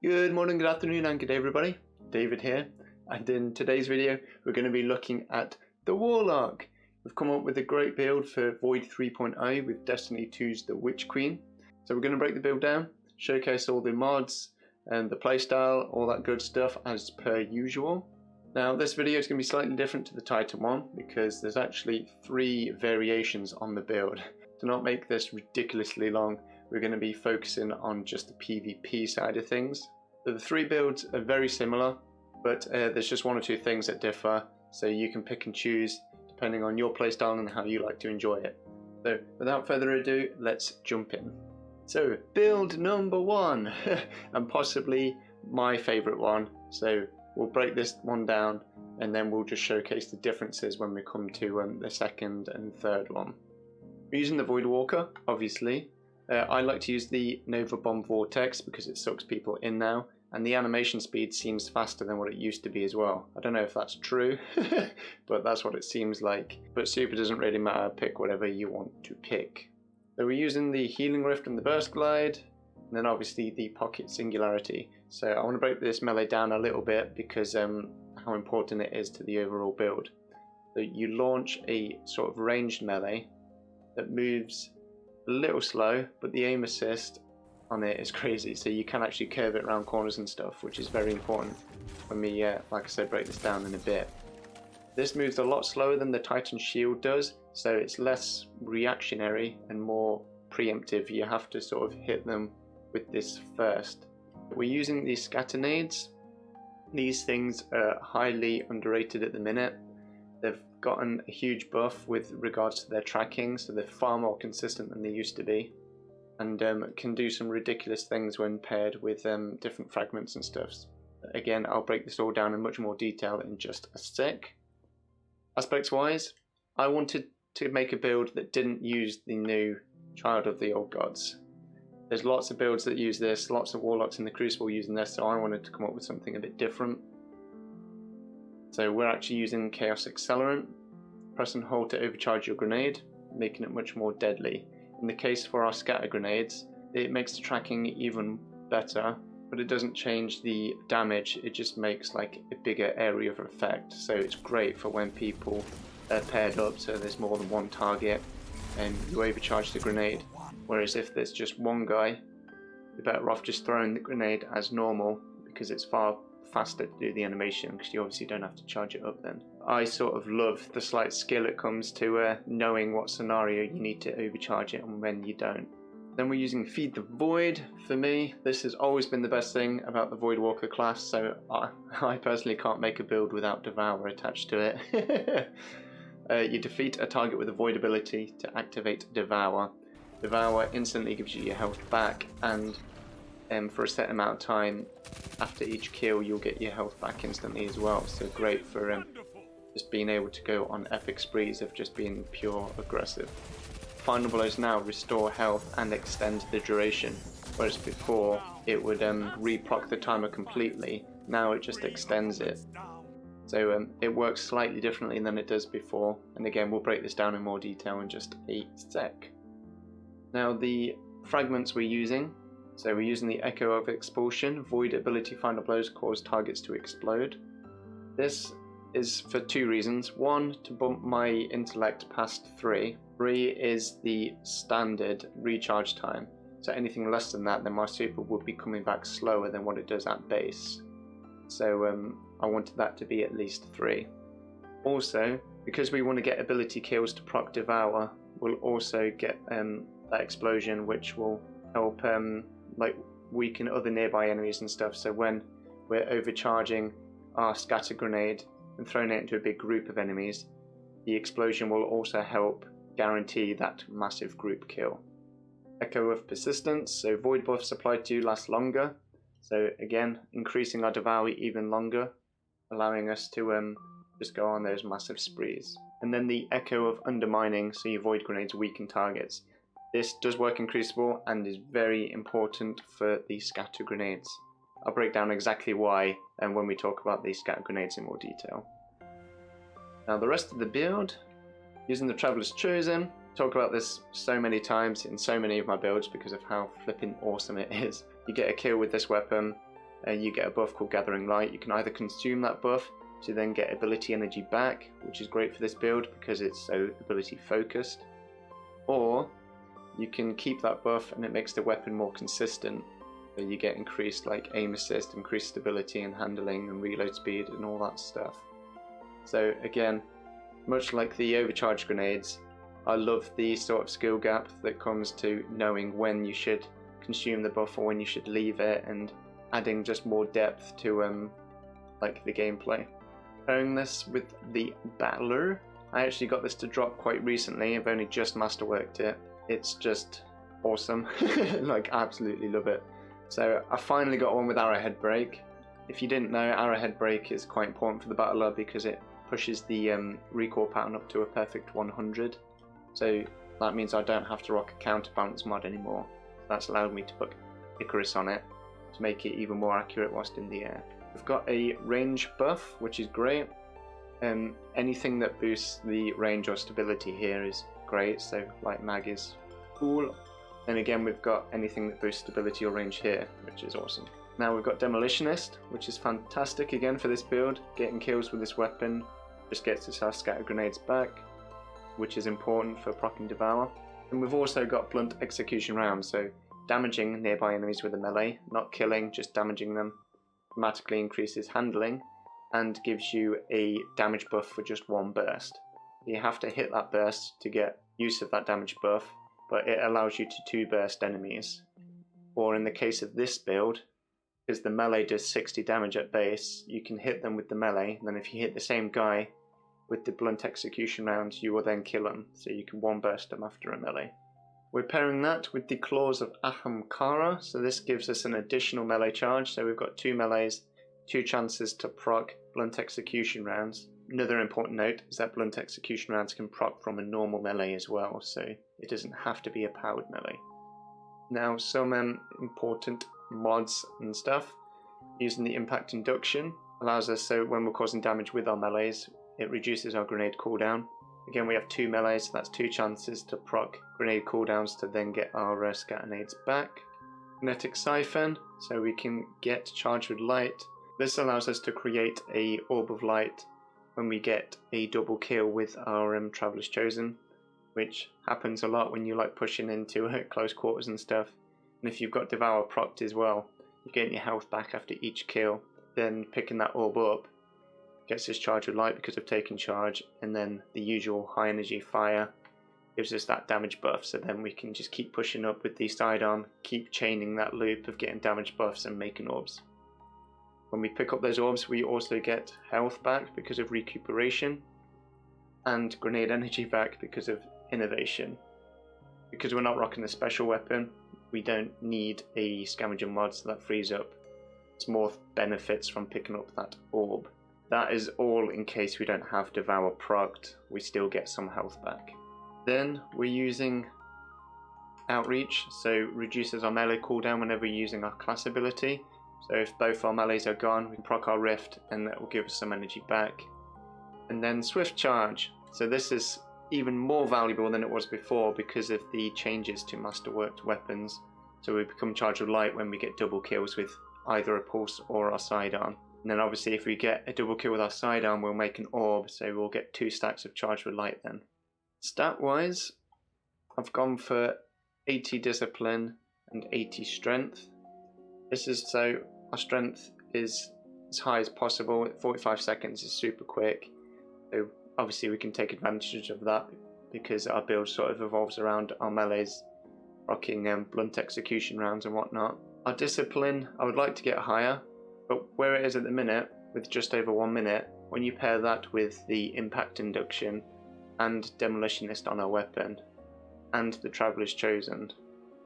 Good morning, good afternoon, and good day everybody. David here, and in today's video we're going to be looking at the Warlock. We've come up with a great build for Void 3.0 with Destiny 2's The Witch Queen. So we're going to break the build down, showcase all the mods and the playstyle, all that good stuff as per usual. Now this video is going to be slightly different to the Titan one because there's actually 3 variations on the build. To not make this ridiculously long, we're going to be focusing on just the PvP side of things. So the 3 builds are very similar, but there's just 1 or 2 things that differ, so you can pick and choose depending on your playstyle and how you like to enjoy it. So without further ado, let's jump in. So build number 1, and possibly my favourite one. So we'll break this one down and then we'll just showcase the differences when we come to the second and third one. We're using the Voidwalker, obviously. I like to use the Nova Bomb Vortex because it sucks people in now, and the animation speed seems faster than what it used to be as well. I don't know if that's true, but that's what it seems like. But super doesn't really matter, pick whatever you want to pick. So we're using the Healing Rift and the Burst Glide, and then obviously the Pocket Singularity. So I want to break this melee down a little bit because how important it is to the overall build. So you launch a sort of ranged melee that moves a little slow, but the aim assist on it is crazy, so you can actually curve it around corners and stuff, which is very important when we, like I said, break this down in a bit. This moves a lot slower than the Titan shield does, so it's less reactionary and more preemptive. You have to sort of hit them with this first. We're using these scatter nades. These things are highly underrated at the minute. They've gotten a huge buff with regards to their tracking, so they're far more consistent than they used to be, and can do some ridiculous things when paired with different fragments and stuff. Again, I'll break this all down in much more detail in just a sec. Aspects wise, I wanted to make a build that didn't use the new Child of the Old Gods. There's lots of builds that use this, lots of Warlocks in the Crucible using this, so I wanted to come up with something a bit different. So we're actually using Chaos Accelerant. Press and hold to overcharge your grenade, making it much more deadly. In the case for our scatter grenades, it makes the tracking even better, but it doesn't change the damage, it just makes like a bigger area of effect. So it's great for when people are paired up, so there's more than one target and you overcharge the grenade. Whereas if there's just one guy, you're better off just throwing the grenade as normal because it's far faster to do the animation because you obviously don't have to charge it up then. I sort of love the slight skill it comes to knowing what scenario you need to overcharge it and when you don't. Then we're using Feed the Void. For me, this has always been the best thing about the Voidwalker class, so I personally can't make a build without Devour attached to it. You defeat a target with a Void ability to activate Devour. Devour instantly gives you your health back, and for a set amount of time after each kill you'll get your health back instantly as well, so great for just being able to go on epic sprees of just being pure aggressive. Final blows now restore health and extend the duration, whereas before it would reproc the timer completely. Now it just extends it, so it works slightly differently than it does before, and again we'll break this down in more detail in just a sec. Now the fragments we're using, so we're using the Echo of Expulsion. Void ability final blows cause targets to explode. This is for 2 reasons. 1, to bump my intellect past 3. 3 is the standard recharge time. So anything less than that, then my super would be coming back slower than what it does at base. So I wanted that to be at least 3. Also, because we want to get ability kills to proc Devour, we'll also get that explosion, which will help like weaken other nearby enemies and stuff. So when we're overcharging our scatter grenade and throwing it into a big group of enemies, the explosion will also help guarantee that massive group kill. Echo of Persistence, so void buffs applied to you last longer, so again increasing our Devour even longer, allowing us to just go on those massive sprees. And then the Echo of Undermining, so your void grenades weaken targets. This does work in Crucible and is very important for the scatter grenades. I'll break down exactly why and when we talk about the scatter grenades in more detail. Now the rest of the build, using the Traveler's Chosen. Talk about this so many times in so many of my builds because of how flipping awesome it is. You get a kill with this weapon, you get a buff called Gathering Light. You can either consume that buff to then get ability energy back, which is great for this build because it's so ability focused, or you can keep that buff and it makes the weapon more consistent. So you get increased like aim assist, increased stability and handling and reload speed and all that stuff. So again, much like the overcharge grenades, I love the sort of skill gap that comes to knowing when you should consume the buff or when you should leave it, and adding just more depth to like the gameplay. Pairing this with the Battler, I actually got this to drop quite recently. I've only just masterworked it. It's just awesome. Like, absolutely love it. So I finally got one with Arrowhead Break. If you didn't know, Arrowhead Break is quite important for the Battler because it pushes the recoil pattern up to a perfect 100. So that means I don't have to rock a counterbalance mod anymore. That's allowed me to put Icarus on it to make it even more accurate whilst in the air. We've got a range buff, which is great. Anything that boosts the range or stability here is great, so like mag is cool. And again, we've got anything that boosts stability or range here, which is awesome. Now we've got Demolitionist, which is fantastic again for this build. Getting kills with this weapon just gets us our scatter grenades back, which is important for proccing Devour. And we've also got Blunt Execution Rounds, so damaging nearby enemies with a melee, not killing, just damaging them, automatically increases handling and gives you a damage buff for just one burst. You have to hit that burst to get use of that damage buff, but it allows you to 2 burst enemies. Or in the case of this build, because the melee does 60 damage at base, you can hit them with the melee, and then if you hit the same guy with the Blunt Execution Rounds, you will then kill them, so you can 1 burst them after a melee. We're pairing that with the Claws of AHAMKARA, so this gives us an additional melee charge, so we've got 2 melees, 2 chances to proc Blunt Execution Rounds. Another important note is that Blunt Execution Rounds can proc from a normal melee as well, so it doesn't have to be a powered melee. Now some important mods and stuff. Using the Impact Induction allows us, so when we're causing damage with our melees, it reduces our grenade cooldown. Again, we have 2 melees, so that's 2 chances to proc grenade cooldowns to then get our scatterades back. Kinetic Siphon, so we can get charged with light. This allows us to create a orb of light when we get a double kill with our Traveler's Chosen, which happens a lot when you like pushing into close quarters and stuff. And if you've got Devour procced as well, you're getting your health back after each kill. Then picking that orb up gets us charged with light because of taking charge, and then the usual high energy fire gives us that damage buff, so then we can just keep pushing up with the sidearm, keep chaining that loop of getting damage buffs and making orbs. When we pick up those orbs, we also get health back because of recuperation, and grenade energy back because of innovation. Because we're not rocking a special weapon, we don't need a scavenger mod, so that frees up some more benefits from picking up that orb. That is all in case we don't have Devour procced, we still get some health back. Then we're using Outreach, so reduces our melee cooldown whenever we're using our class ability. So if both our melees are gone, we can proc our Rift and that will give us some energy back. And then Swift Charge, so this is even more valuable than it was before because of the changes to masterworked weapons. So we become charged with light when we get double kills with either a pulse or our sidearm. And then obviously if we get a double kill with our sidearm, we'll make an orb, so we'll get 2 stacks of charge with light then. Stat wise, I've gone for 80 discipline and 80 strength. This is so our strength is as high as possible. 45 seconds is super quick. So obviously we can take advantage of that because our build sort of evolves around our melees rocking Blunt Execution Rounds and whatnot. Our discipline, I would like to get higher, but where it is at the minute, with just over 1 minute, when you pair that with the Impact Induction and Demolitionist on our weapon and the Traveler's Chosen,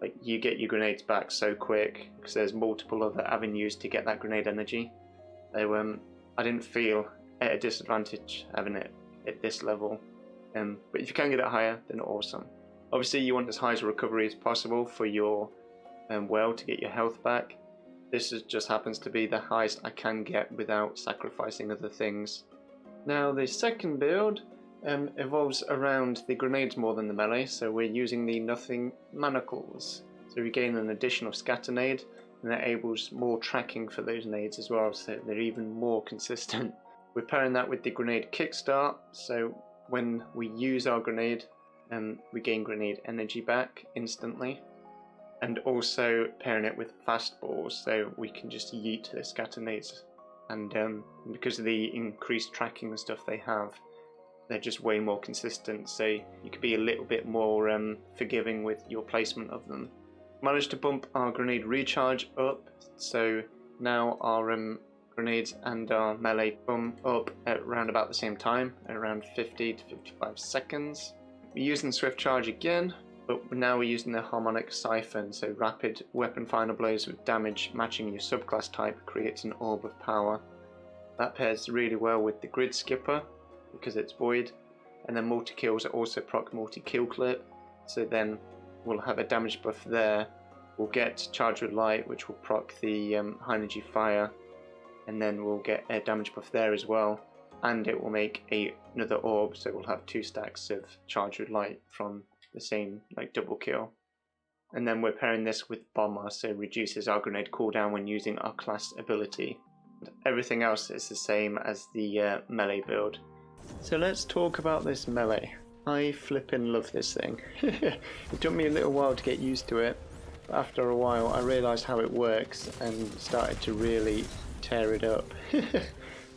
like, you get your grenades back so quick because there's multiple other avenues to get that grenade energy. So I didn't feel at a disadvantage having it at this level, but if you can get it higher, then awesome. Obviously you want as high as a recovery as possible for your well to get your health back. This just happens to be the highest I can get without sacrificing other things. Now the second build evolves around the grenades more than the melee, so we're using the Nothing Manacles. So we gain an additional scatterade and that enables more tracking for those nades as well, so they're even more consistent. We're pairing that with the grenade kickstart, so when we use our grenade, we gain grenade energy back instantly, and also pairing it with fast balls, so we can just yeet the scatter nades, and because of the increased tracking and stuff they have, they're just way more consistent, so you could be a little bit more forgiving with your placement of them. Managed to bump our grenade recharge up, so now our grenades and our melee come up at around about the same time, at around 50 to 55 seconds. We're using swift charge again, but now we're using the harmonic siphon, so rapid weapon final blows with damage matching your subclass type creates an orb of power. That pairs really well with the grid skipper because it's void, and then multi-kills also proc multi-kill clip, so then we'll have a damage buff there. We'll get charge with light, which will proc the high energy fire, and then we'll get a damage buff there as well, and it will make another orb, so we'll have 2 stacks of charge with light from the same double kill. And then we're pairing this with bomber, so it reduces our grenade cooldown when using our class ability. And everything else is the same as the melee build. So let's talk about this melee. I flippin' love this thing. It took me a little while to get used to it, but after a while I realised how it works and started to really tear it up.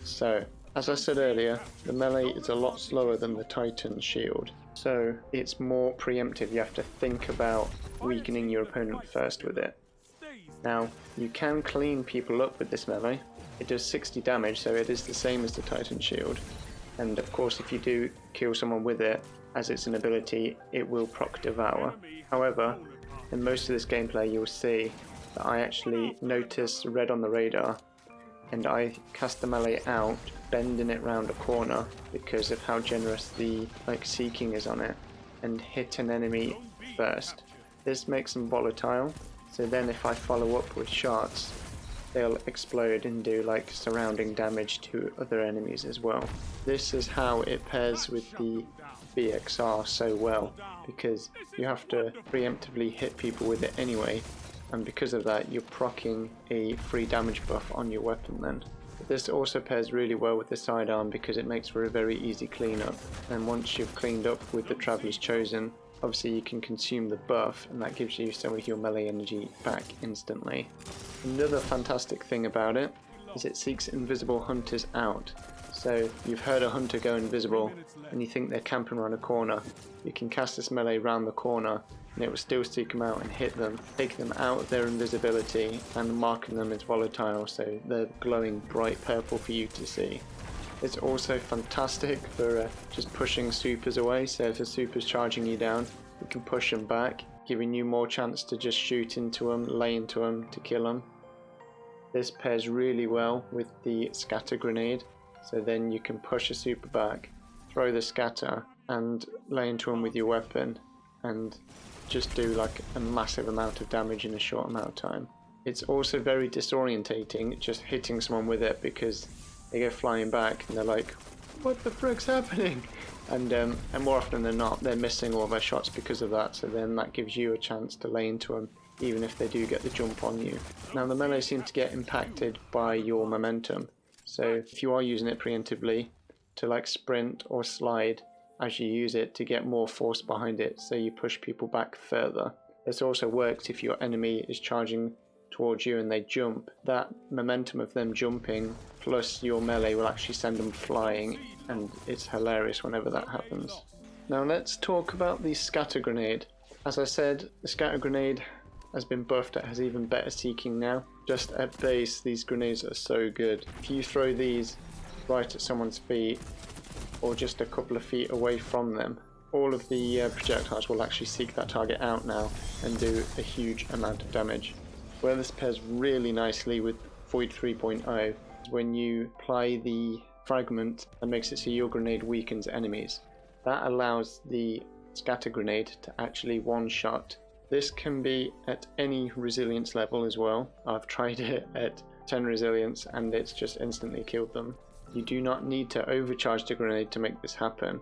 So, as I said earlier, the melee is a lot slower than the Titan shield, so it's more preemptive. You have to think about weakening your opponent first with it. Now, you can clean people up with this melee. It does 60 damage, so it is the same as the Titan shield. And of course, if you do kill someone with it, as it's an ability, it will proc Devour. However, in most of this gameplay you'll see that I actually notice red on the radar, and I cast the melee out, bending it round a corner because of how generous the seeking is on it, and hit an enemy first. This makes them volatile, so then if I follow up with shots, they'll explode and do surrounding damage to other enemies as well. This is how it pairs with the BXR so well, because you have to preemptively hit people with it anyway, and because of that you're proccing a free damage buff on your weapon then. But this also pairs really well with the sidearm because it makes for a very easy cleanup, and once you've cleaned up with the Traveler's Chosen, obviously you can consume the buff, and that gives you some of your melee energy back instantly. Another fantastic thing about it is it seeks invisible hunters out. So you've heard a hunter go invisible and you think they're camping around a corner. You can cast this melee round the corner and it will still seek them out and hit them, take them out of their invisibility and marking them as volatile, so they're glowing bright purple for you to see. It's also fantastic for just pushing supers away, so if a super's charging you down, you can push them back, giving you more chance to just shoot into them, lay into them to kill them. This pairs really well with the scatter grenade, so then you can push a super back, throw the scatter and lay into them with your weapon and just do a massive amount of damage in a short amount of time. It's also very disorientating just hitting someone with it because they go flying back and they're like, what the frick's happening? And more often than not they're missing all their shots because of that, so then that gives you a chance to lay into them even if they do get the jump on you. Now the melee seems to get impacted by your momentum, so if you are using it preemptively to sprint or slide as you use it to get more force behind it, so you push people back further. This also works if your enemy is charging towards you and they jump. That momentum of them jumping plus your melee will actually send them flying, and it's hilarious whenever that happens. Now let's talk about the scatter grenade. As I said, the scatter grenade has been buffed. It has even better seeking now. Just at base, these grenades are so good. If you throw these right at someone's feet or just a couple of feet away from them, all of the projectiles will actually seek that target out now and do a huge amount of damage. Where this pairs really nicely with Void 3.0 is when you apply the fragment that makes it so your grenade weakens enemies. That allows the scatter grenade to actually one-shot. This can be at any resilience level as well. I've tried it at 10 resilience and it's just instantly killed them. You do not need to overcharge the grenade to make this happen.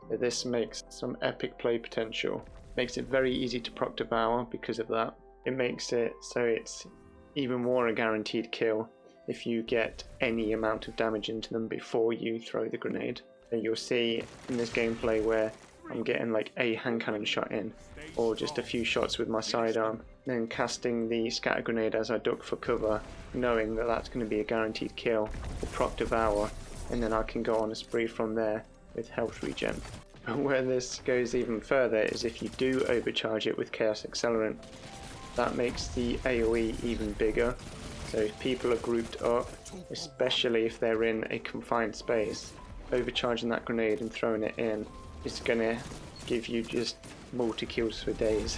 This makes some epic play potential. Makes it very easy to proc Devour because of that. It makes it so it's even more a guaranteed kill if you get any amount of damage into them before you throw the grenade. And you'll see in this gameplay where I'm getting like a hand cannon shot in, or just a few shots with my sidearm, then casting the scatter grenade as I duck for cover, knowing that that's going to be a guaranteed kill, the proc devour, and then I can go on a spree from there with health regen. But where this goes even further is if you do overcharge it with Chaos Accelerant. That makes the AoE even bigger, so if people are grouped up, especially if they're in a confined space, overcharging that grenade and throwing it in is going to give you just multi-kills for days.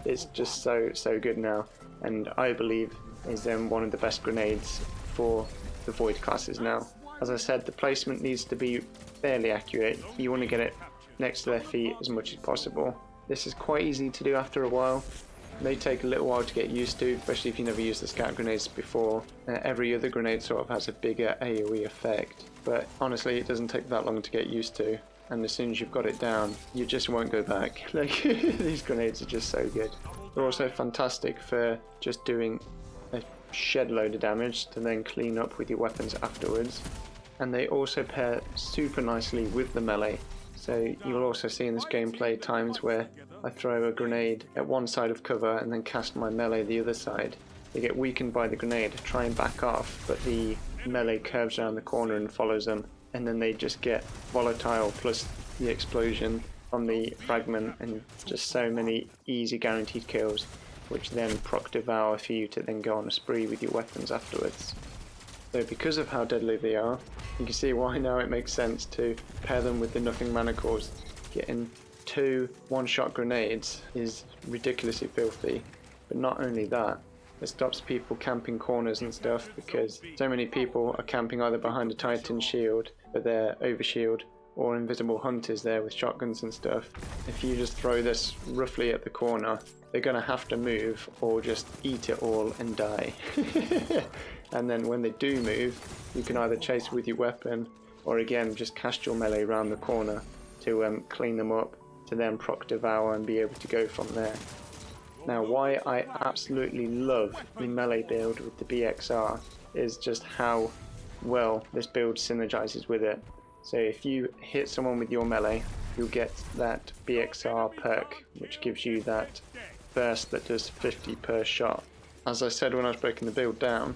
It's just so good now, and I believe is one of the best grenades for the Void classes now. As I said, the placement needs to be fairly accurate. You want to get it next to their feet as much as possible. This is quite easy to do after a while. It may take a little while to get used to, especially if you never used the scatter grenades before. Every other grenade sort of has a bigger AoE effect, but honestly it doesn't take that long to get used to, and as soon as you've got it down you just won't go back. Like, these grenades are just so good. They're also fantastic for just doing a shed load of damage to then clean up with your weapons afterwards, and they also pair super nicely with the melee. So you'll also see in this gameplay times where I throw a grenade at one side of cover and then cast my melee the other side. They get weakened by the grenade, try and back off, but the melee curves around the corner and follows them, and then they just get volatile plus the explosion from the fragment, and just so many easy guaranteed kills, which then proc devour for you to then go on a spree with your weapons afterwards. So because of how deadly they are, you can see why now it makes sense to pair them with the Nothing Manacles. Getting 2 one-shot grenades is ridiculously filthy, but not only that, it stops people camping corners and stuff, because so many people are camping either behind a Titan shield, but they're overshield, or invisible hunters there with shotguns and stuff. If you just throw this roughly at the corner, they're going to have to move or just eat it all and die. And then when they do move, you can either chase with your weapon, or again just cast your melee around the corner to clean them up, to then proc devour and be able to go from there. Now, why I absolutely love the melee build with the BXR is just how well this build synergizes with it. So if you hit someone with your melee, you'll get that BXR perk, which gives you that burst that does 50 per shot. As I said when I was breaking the build down,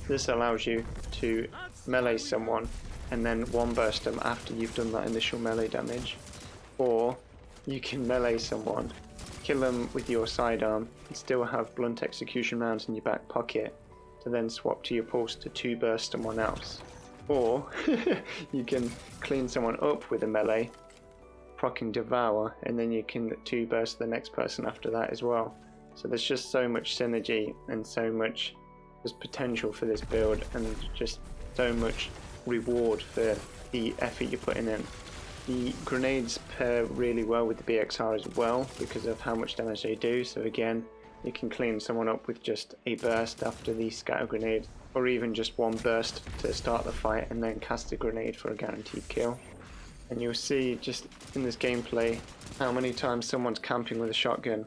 this allows you to melee someone and then one burst them after you've done that initial melee damage. Or you can melee someone, kill them with your sidearm, and still have blunt execution rounds in your back pocket to then swap to your pulse to 2 burst someone else. Or you can clean someone up with a melee, proccing devour, and then you can 2 burst the next person after that as well. So there's just so much synergy and so much just potential for this build, and just so much reward for the effort you're putting in. The grenades pair really well with the BXR as well because of how much damage they do. So again, you can clean someone up with just a burst after the scatter grenade, or even just one burst to start the fight and then cast a grenade for a guaranteed kill. And you'll see just in this gameplay how many times someone's camping with a shotgun.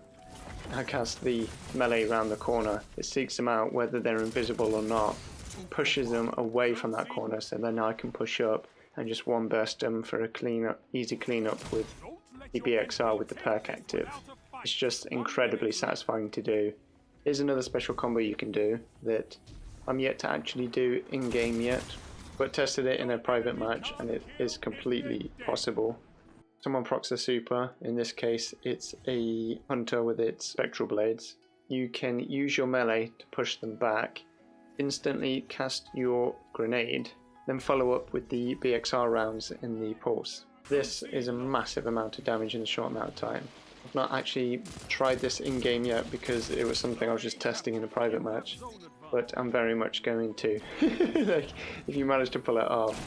I cast the melee around the corner, it seeks them out whether they're invisible or not, pushes them away from that corner, so then I can push up and just one burst them for a easy cleanup with the BXR with the perk active. It's just incredibly satisfying to do. Here's another special combo you can do that I'm yet to actually do in-game yet, but tested it in a private match and it is completely possible. Someone procs a super, in this case it's a hunter with its spectral blades. You can use your melee to push them back, instantly cast your grenade, then follow up with the BXR rounds in the pulse. This is a massive amount of damage in a short amount of time. I've not actually tried this in-game yet because it was something I was just testing in a private match, but I'm very much going to. Like, if you manage to pull it off,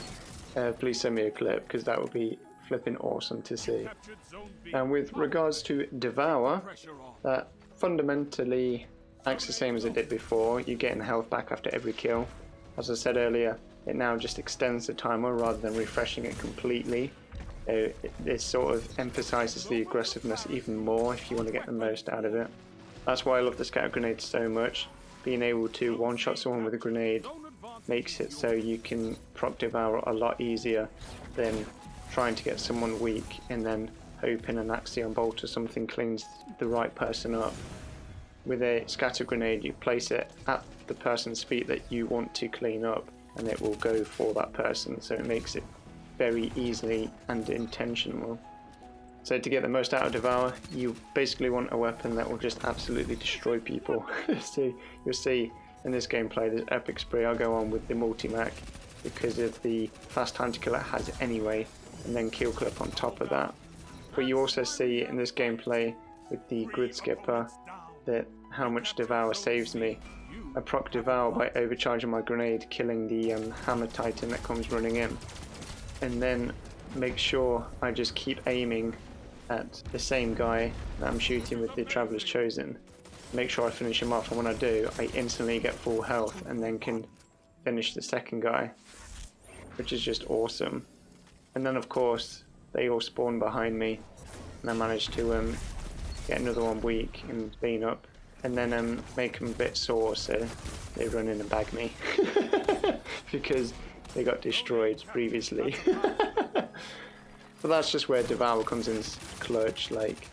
please send me a clip because that would be flipping awesome to see. And with regards to Devour, that fundamentally acts the same as it did before. You're getting health back after every kill. As I said earlier, it now just extends the timer rather than refreshing it completely. It sort of emphasizes the aggressiveness even more if you want to get the most out of it. That's why I love the scatter grenade so much, being able to one-shot someone with a grenade makes it so you can proc devour a lot easier than trying to get someone weak and then hoping an axiom bolt or something cleans the right person up. With a scatter grenade, you place it at the person's feet that you want to clean up and it will go for that person, so it makes it very easily and intentional. So to get the most out of Devour, you basically want a weapon that will just absolutely destroy people. So you'll see in this gameplay, this epic spree, I'll go on with the multi-mac because of the fast time to kill it has anyway, and then kill clip on top of that. But you also see in this gameplay with the grid skipper that how much Devour saves me. I proc Devour by overcharging my grenade, killing the hammer titan that comes running in, and then make sure I just keep aiming at the same guy that I'm shooting with the Traveler's Chosen. Make sure I finish him off, and when I do, I instantly get full health and then can finish the second guy, which is just awesome. And then of course they all spawn behind me and I managed to get another one weak and clean up, and then make them a bit sore so they run in and bag me because they got destroyed previously. But that's just where Devour comes in clutch. Like,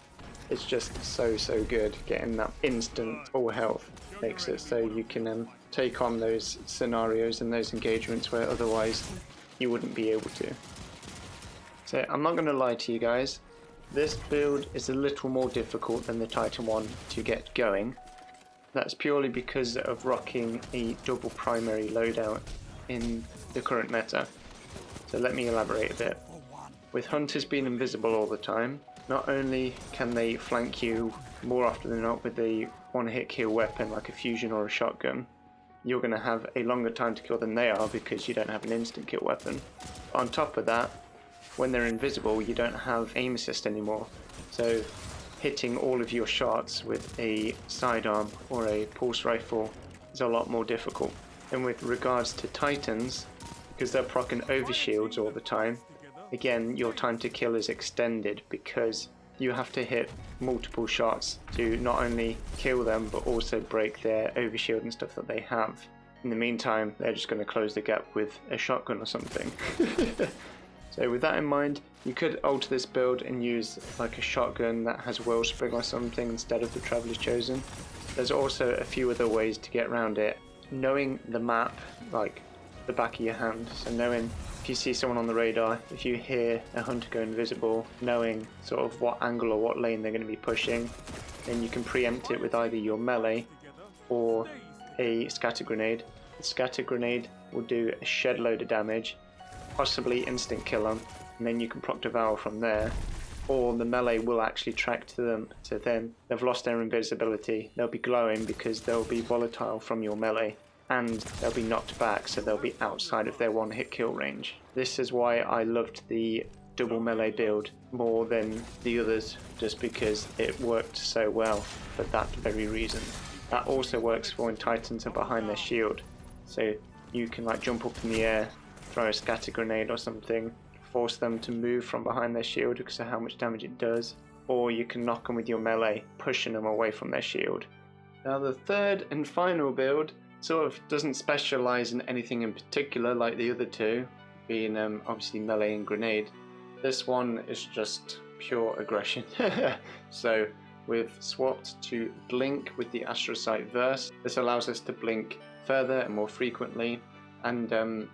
it's just so good. Getting that instant full health makes it so you can take on those scenarios and those engagements where otherwise you wouldn't be able to. So I'm not going to lie to you guys, this build is a little more difficult than the Titan one to get going. That's purely because of rocking a double primary loadout in the current meta. So let me elaborate a bit. With hunters being invisible all the time, not only can they flank you more often than not with a one-hit kill weapon like a fusion or a shotgun, you're going to have a longer time to kill than they are because you don't have an instant kill weapon. On top of that, when they're invisible, you don't have aim assist anymore, so hitting all of your shots with a sidearm or a pulse rifle is a lot more difficult. And with regards to Titans, because they're proccing overshields all the time, again, your time to kill is extended because you have to hit multiple shots to not only kill them but also break their overshield and stuff that they have. In the meantime, they're just going to close the gap with a shotgun or something. So with that in mind, you could alter this build and use like a shotgun that has Wellspring or something instead of the Traveler's Chosen. There's also a few other ways to get around it. Knowing the map, like the back of your hand, so knowing if you see someone on the radar, if you hear a hunter go invisible, knowing sort of what angle or what lane they're going to be pushing, then you can preempt it with either your melee or a scatter grenade. The scatter grenade will do a shed load of damage, possibly instant kill them, and then you can proc Devour from there. Or the melee will actually track to them, so then they've lost their invisibility, they'll be glowing because they'll be volatile from your melee, and they'll be knocked back, so they'll be outside of their one hit kill range. This is why I loved the double melee build more than the others, just because it worked so well for that very reason. That also works for when Titans are behind their shield, so you can like jump up in the air, throw a scatter grenade or something, force them to move from behind their shield because of how much damage it does, or you can knock them with your melee, pushing them away from their shield. Now the third and final build sort of doesn't specialize in anything in particular like the other two, being obviously melee and grenade. This one is just pure aggression. So we've swapped to blink with the ASTROCYTE verse. This allows us to blink further and more frequently, and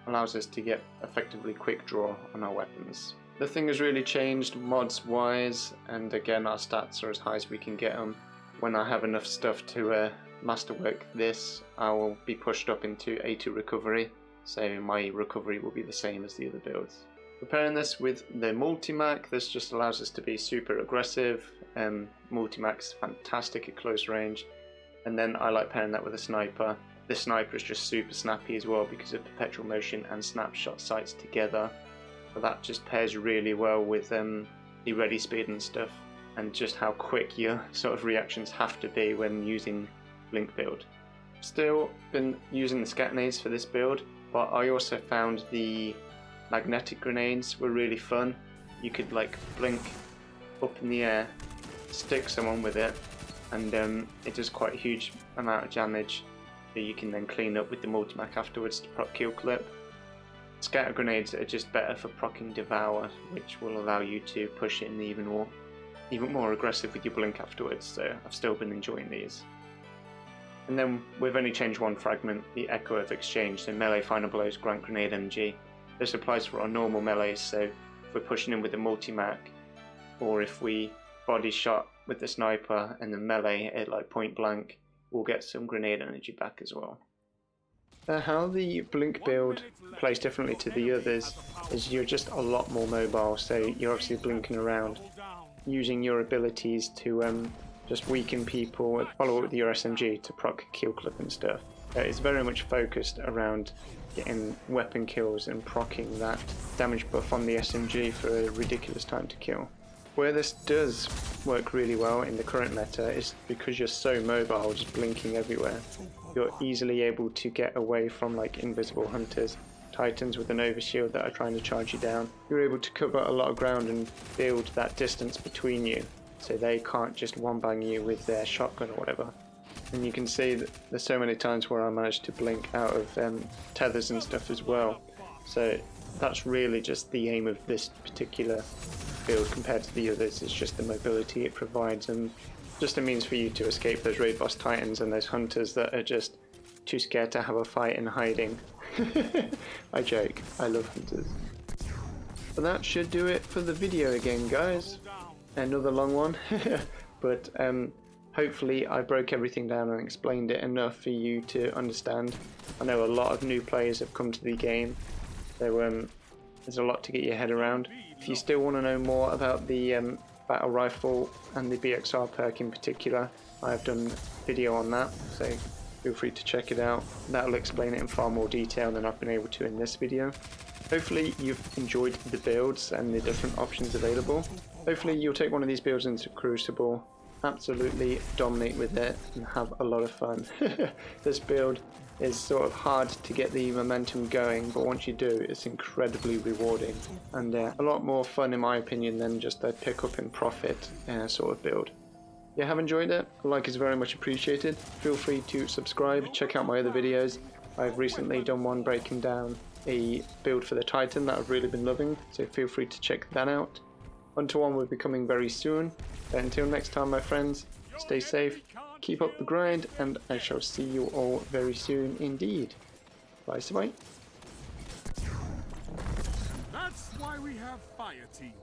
allows us to get effectively quick draw on our weapons. The thing has really changed mods wise, and again our stats are as high as we can get them. When I have enough stuff to masterwork this, I will be pushed up into A2 recovery, so my recovery will be the same as the other builds. Preparing this with the multi-mac, this just allows us to be super aggressive. Multi-mac's fantastic at close range, and then I like pairing that with a sniper. The sniper is just super snappy as well because of perpetual motion and snapshot sights together. So that just pairs really well with the ready speed and stuff, and just how quick your sort of reactions have to be when using blink build. Still been using the scat nades for this build, but I also found the magnetic grenades were really fun. You could like blink up in the air, stick someone with it, and it does quite a huge amount of damage that you can then clean up with the multi-mac afterwards to proc kill clip. Scatter grenades are just better for proccing Devour, which will allow you to push it in even more aggressive with your blink afterwards, so I've still been enjoying these. And then we've only changed one fragment, the Echo of Exchange, so melee final blows grant grenade MG. This applies for our normal melees, so if we're pushing in with the multi-mac, or if we body shot with the sniper and the melee at like point blank, we'll get some grenade energy back as well. How the blink build plays differently to the others is you're just a lot more mobile, so you're obviously blinking around, using your abilities to just weaken people, follow up with your SMG to proc kill clip and stuff. It's very much focused around getting weapon kills and proccing that damage buff on the SMG for a ridiculous time to kill. Where this does work really well in the current meta is because you're so mobile, just blinking everywhere. You're easily able to get away from like invisible hunters, titans with an overshield that are trying to charge you down. You're able to cover a lot of ground and build that distance between you, so they can't just one-bang you with their shotgun or whatever. And you can see that there's so many times where I managed to blink out of tethers and stuff as well. So that's really just the aim of this particular build compared to the others. It's just the mobility it provides and just a means for you to escape those raid boss titans and those hunters that are just too scared to have a fight and hiding. I joke, I love hunters. But that should do it for the video again, guys. Another long one, but hopefully I broke everything down and explained it enough for you to understand. I know a lot of new players have come to the game, so there's a lot to get your head around. If you still want to know more about the battle rifle and the BXR perk in particular, I have done a video on that, so feel free to check it out. That'll explain it in far more detail than I've been able to in this video. Hopefully you've enjoyed the builds and the different options available. Hopefully you'll take one of these builds into Crucible, absolutely dominate with it and have a lot of fun. This build is sort of hard to get the momentum going, but once you do, it's incredibly rewarding and a lot more fun in my opinion than just a pick up and profit sort of build. If you have enjoyed it, a like is very much appreciated. Feel free to subscribe, check out my other videos. I've recently done one breaking down a build for the Titan that I've really been loving, so feel free to check that out. Hunter 1 will be coming very soon. But until next time, my friends, stay safe, keep up the grind, and I shall see you all very soon indeed. Bye. That's why we have Fire Team.